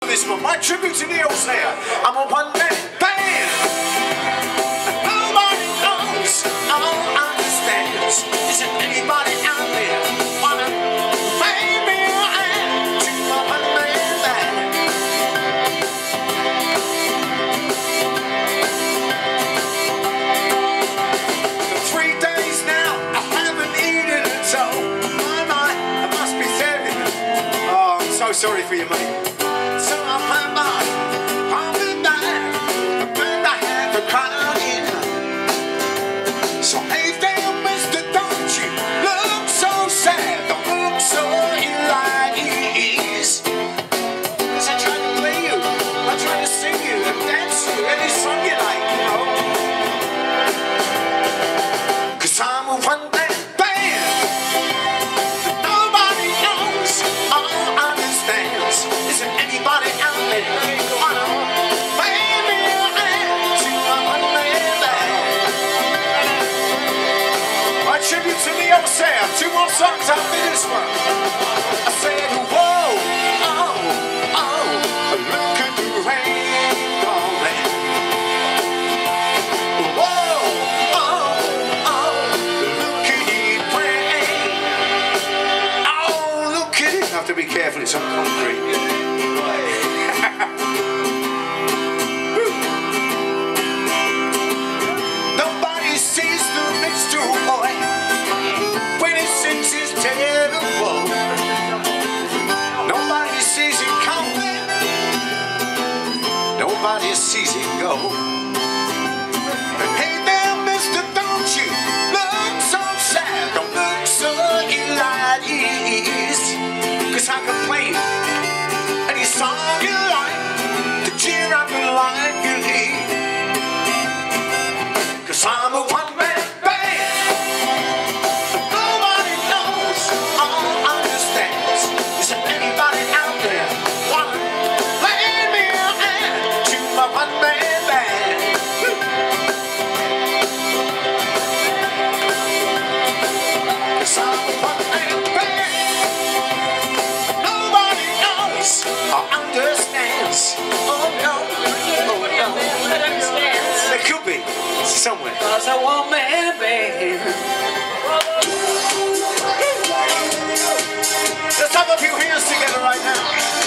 this one. My tribute to the old there. I'm a one-man band. Nobody knows, no one understands. Isn't anybody out there wanna pay me a hand to my one-man band? 3 days now, I haven't eaten at all. My, I must be therapy. Oh, I'm so sorry for you, mate. So I find my pumping back, and I have a crying. So hey there, mister, don't you look so sad, don't look so ill-at-ease. 'Cause I try to play you, I try to sing you and dance you, any song you like, you know. 'Cause I'm a one-man band. Nobody knows or understands. Isn't anybody out there wanna pay me a hand to my one-man band? My tribute to the old Sam. 2 more songs after this one. I said, whoa, oh, oh, look at the rain falling. Whoa, oh, oh, look at it rain. Oh, look at it. I have to be careful, it's on concrete. Nobody sees the mixture boy when he sings his terrible. Nobody sees him coming. Nobody sees him go. Hey there, mister, don't you look so sad, don't look so ill-at-ease. 'Cause I can play any song you like to cheer up the life you lead. 'Cause I'm a one-man band. Nobody knows or understands. Isn't anybody out there wanna lend me a hand to my one-man band? 'Cause I'm a one-man band. Nobody knows or understands. Oh no, oh no. There could be somewhere. 'Cause I want man, babe. Let's have a few hands together right now.